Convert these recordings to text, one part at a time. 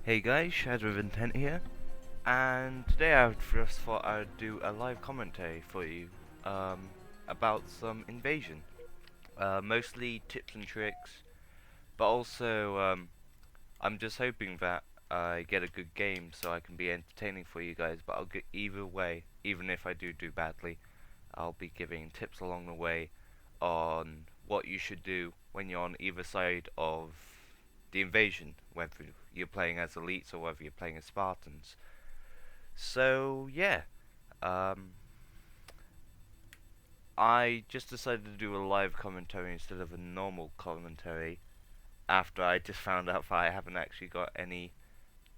Hey guys, Shadow of Intent here, and today I just thought I'd do a live commentary for you about some Invasion. Mostly tips and tricks, but also I'm just hoping that I get a good game so I can be entertaining for you guys, but I'll get either way, even if I do badly, I'll be giving tips along the way on what you should do when you're on either side of the invasion, whether you're playing as elites or whether you're playing as Spartans. So yeah, um, I just decided to do a live commentary instead of a normal commentary after I just found out that I haven't actually got any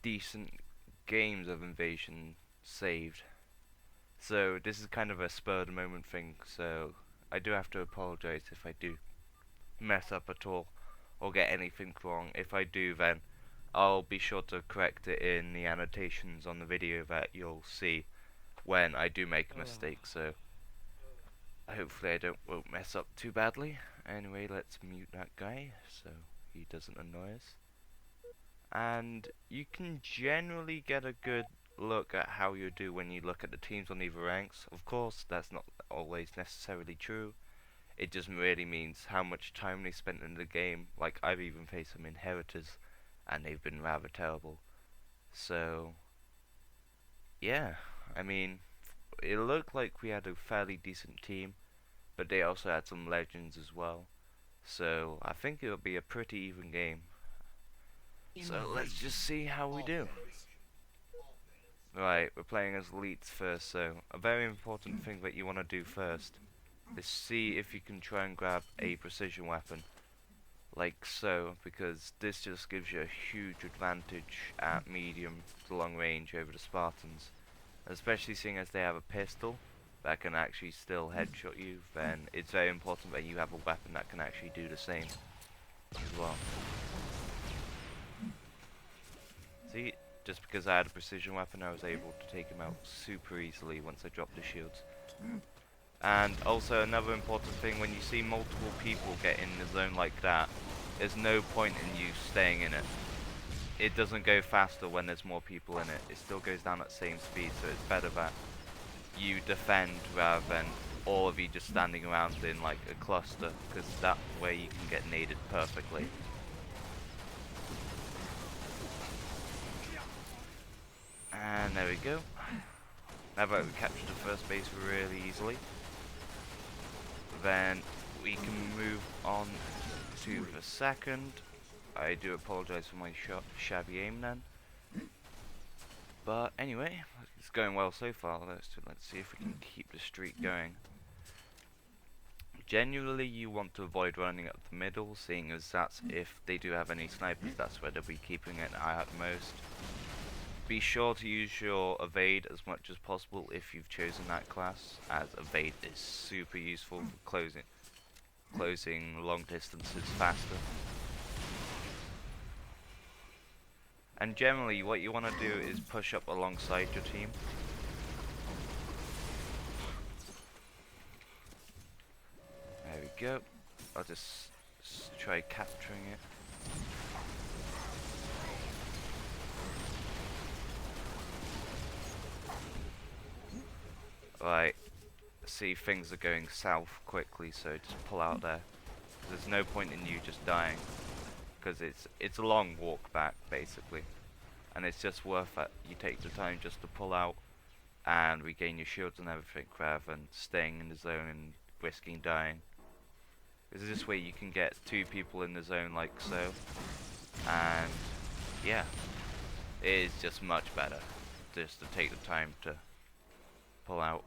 decent games of invasion saved. So this is kind of a spur of the moment thing, so I do have to apologize if I do mess up at all or get anything wrong. If I do, then I'll be sure to correct it in the annotations on the video that you'll see when I do make a mistake, so hopefully I won't mess up too badly. Anyway, let's mute that guy so he doesn't annoy us. And you can generally get a good look at how you do when you look at the teams on either ranks. Of course, that's not always necessarily true. It just really means how much time they spent in the game. Like, I've even faced some inheritors, and they've been rather terrible. So, yeah, I mean, it looked like we had a fairly decent team, but they also had some legends as well. So, I think it'll be a pretty even game. So, let's just see how we do. Right, we're playing as elites first, so a very important thing that you want to do first is see if you can try and grab a precision weapon. Like so, because this just gives you a huge advantage at medium to long range over the Spartans. Especially seeing as they have a pistol that can actually still headshot you, then it's very important that you have a weapon that can actually do the same as well. See, just because I had a precision weapon, I was able to take him out super easily once I dropped the shields. And also another important thing, when you see multiple people get in the zone like that, there's no point in you staying in it. It doesn't go faster when there's more people in it. It still goes down at the same speed, so it's better that you defend rather than all of you just standing around in like a cluster, because that way you can get naded perfectly. And there we go. Now that we captured the first base really easily, then we can move on to the second. I do apologize for my shabby aim then. But anyway, it's going well so far. Let's see if we can keep the streak going. Generally, you want to avoid running up the middle, seeing as that's if they do have any snipers, that's where they'll be keeping an eye out most. Be sure to use your evade as much as possible if you've chosen that class, as evade is super useful for closing long distances faster. And generally, what you want to do is push up alongside your team. There we go. I'll just try capturing it. Right, see things are going south quickly, so just pull out there. There's no point in you just dying, because it's a long walk back basically, and it's just worth it. You take the time just to pull out and regain your shields and everything, rather than staying in the zone and risking dying. Because this way you can get two people in the zone like so, and yeah, it is just much better just to take the time to pull out.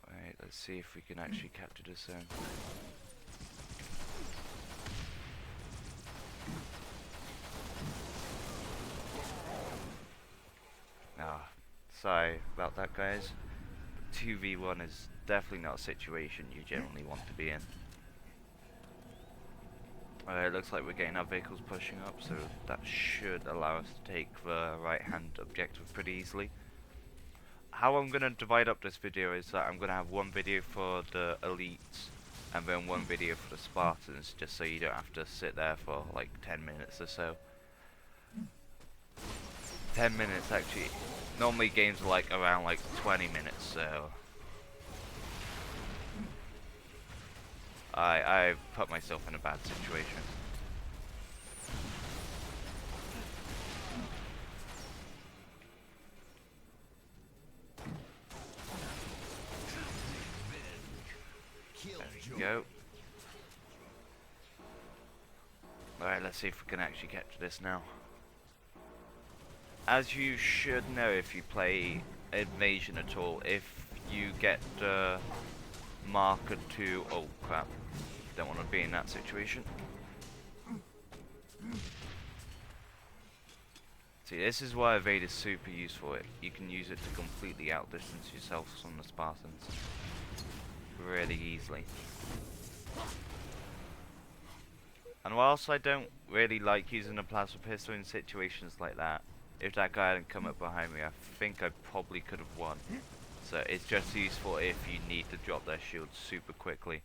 Alright, let's see if we can actually capture this zone. Ah, sorry about that, guys. 2v1 is definitely not a situation you generally want to be in. It looks like we're getting our vehicles pushing up, so that should allow us to take the right-hand objective pretty easily. How I'm going to divide up this video is that I'm going to have one video for the elites and then one video for the Spartans, just so you don't have to sit there for like 10 minutes or so. 10 minutes actually. Normally games are like around like 20 minutes, so I put myself in a bad situation. There we go. Alright, let's see if we can actually get to this now. As you should know if you play Invasion at all, if you get marker to... oh crap, don't want to be in that situation. See, this is why Evade is super useful. You can use it to completely outdistance yourself from the Spartans really easily. And whilst I don't really like using a plasma pistol in situations like that, if that guy hadn't come up behind me, I think I probably could have won. So it's just useful if you need to drop their shield super quickly.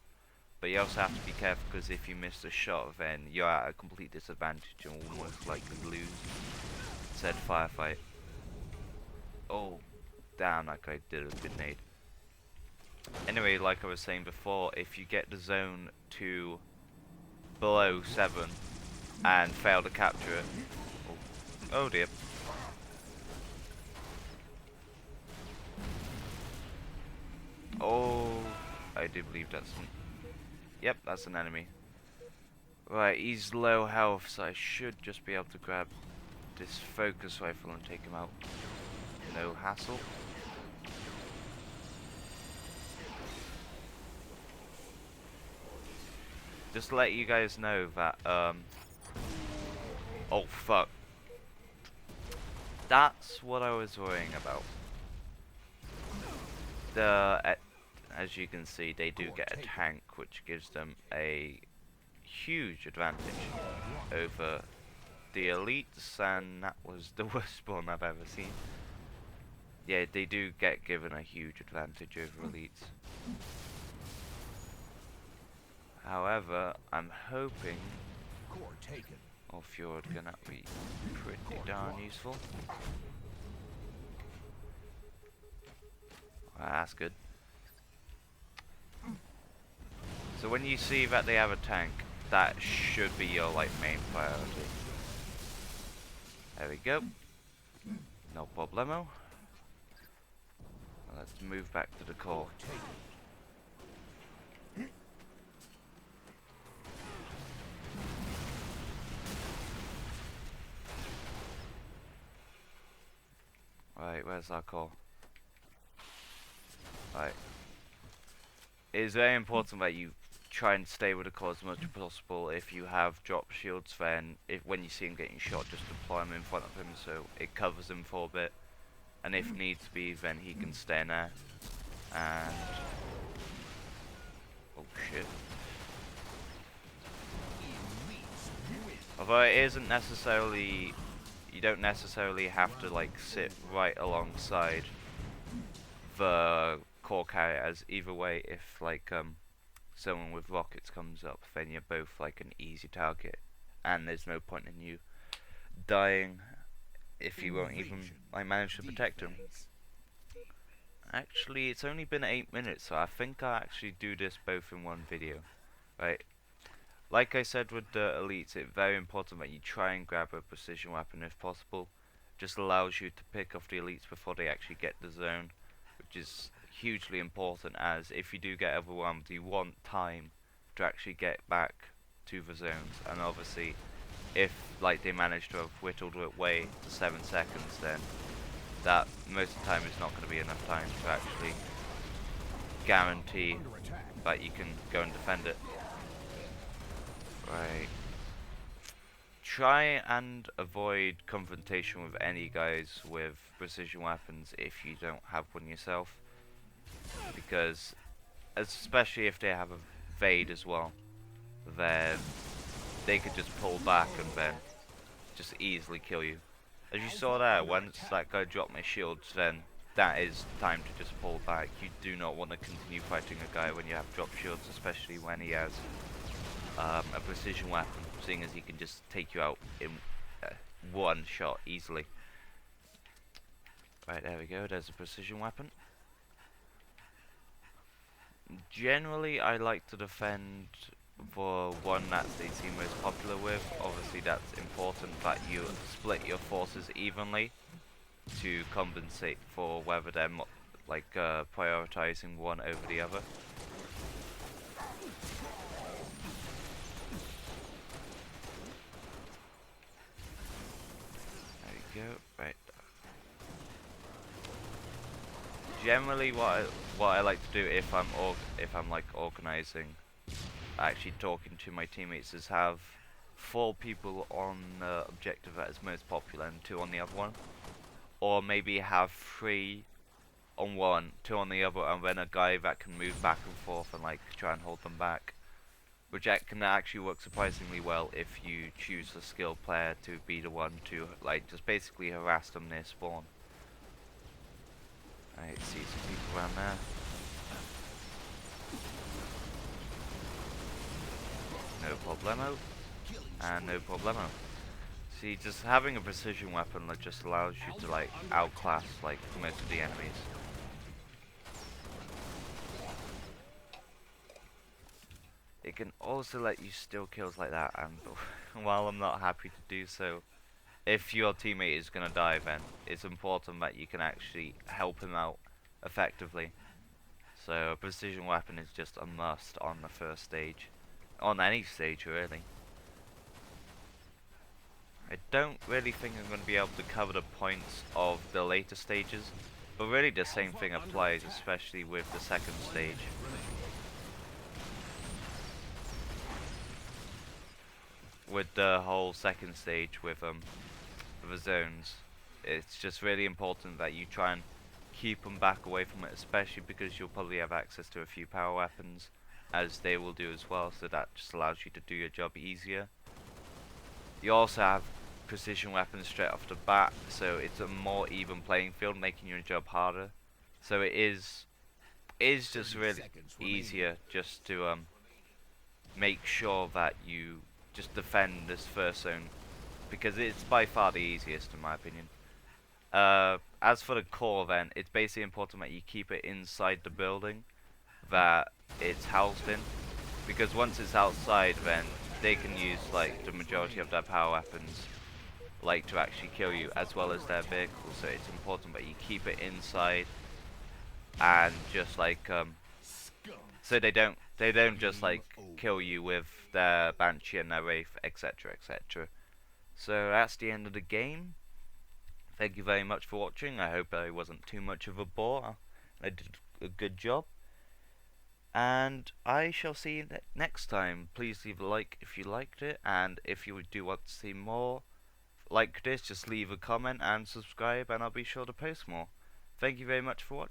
But you also have to be careful, because if you miss a shot, then you're at a complete disadvantage and will most likely lose said firefight. Oh, damn, that guy did a good nade. Anyway, like I was saying before, if you get the zone to below 7 and fail to capture it, oh dear. Oh, I do believe that's yep, that's an enemy. Right, he's low health, so I should just be able to grab this focus rifle and take him out. No hassle. Just to let you guys know that, oh fuck. That's what I was worrying about. As you can see, they do get a tank, which gives them a huge advantage over the elites, and that was the worst spawn I've ever seen. Yeah, they do get given a huge advantage over elites. However, I'm hoping oh, Fjord gonna be pretty darn useful. Well, that's good. So when you see that they have a tank, that should be your like main priority. There we go. No problemo. Let's move back to the core. Right, where's our core? Right. It is very important that you try and stay with the core as much as possible. If you have drop shields, then when you see him getting shot, just deploy them in front of him so it covers him for a bit. And if needs be, then he can stay in there. And oh shit. Although it isn't necessarily, you don't necessarily have to like sit right alongside the core carriers. Either way, if like someone with rockets comes up, then you're both like an easy target, and there's no point in you dying if you won't even like manage to protect them. Actually, it's only been 8 minutes, so I think I'll actually do this both in one video. Right. Like I said with the elites, it's very important that you try and grab a precision weapon if possible. Just allows you to pick off the elites before they actually get the zone, which is hugely important, as if you do get overwhelmed, you want time to actually get back to the zones. And obviously, if like they manage to have whittled it away to 7 seconds, then that most of the time is not going to be enough time to actually guarantee that you can go and defend it. Right. Try and avoid confrontation with any guys with precision weapons if you don't have one yourself, because especially if they have a evade as well, then they could just pull back and then just easily kill you. As you saw there, once that guy dropped my shields, then that is time to just pull back. You do not want to continue fighting a guy when you have drop shields, especially when he has a precision weapon, seeing as he can just take you out in one shot easily. Right, there we go, there's a precision weapon. Generally, I like to defend the one that they seem most popular with. Obviously, that's important that you split your forces evenly to compensate for whether they're prioritizing one over the other. There we go. Right. Generally, what I like to do if I'm like organizing, actually talking to my teammates, is have 4 people on the objective that is most popular and 2 on the other one, or maybe have 3 on one, 2 on the other, and then a guy that can move back and forth and like try and hold them back, which can actually work surprisingly well if you choose a skilled player to be the one to like just basically harass them near spawn. I see some people around there. No problemo. And no problemo. See, just having a precision weapon that just allows you to like outclass like most of the enemies. It can also let you steal kills like that, and while I'm not happy to do so, if your teammate is gonna die, then it's important that you can actually help him out effectively. So a precision weapon is just a must on the first stage. On any stage, really. I don't really think I'm going to be able to cover the points of the later stages, but really the same thing applies, especially with the second stage. With the whole second stage with the zones, it's just really important that you try and keep them back away from it, especially because you'll probably have access to a few power weapons, as they will do as well, so that just allows you to do your job easier. You also have precision weapons straight off the bat, so it's a more even playing field, making your job harder. So it is just really easier just to make sure that you just defend this first zone, because it's by far the easiest in my opinion. As for the core, then it's basically important that you keep it inside the building that it's housed in, because once it's outside, then they can use like the majority of their power weapons like to actually kill you, as well as their vehicles. So it's important that you keep it inside, and just like so they don't just like kill you with their Banshee and their Wraith, etc, etc. So that's the end of the game. Thank you very much for watching. I hope I wasn't too much of a bore. I did a good job. And I shall see you next time. Please leave a like if you liked it, and if you do want to see more like this, just leave a comment and subscribe, and I'll be sure to post more. Thank you very much for watching.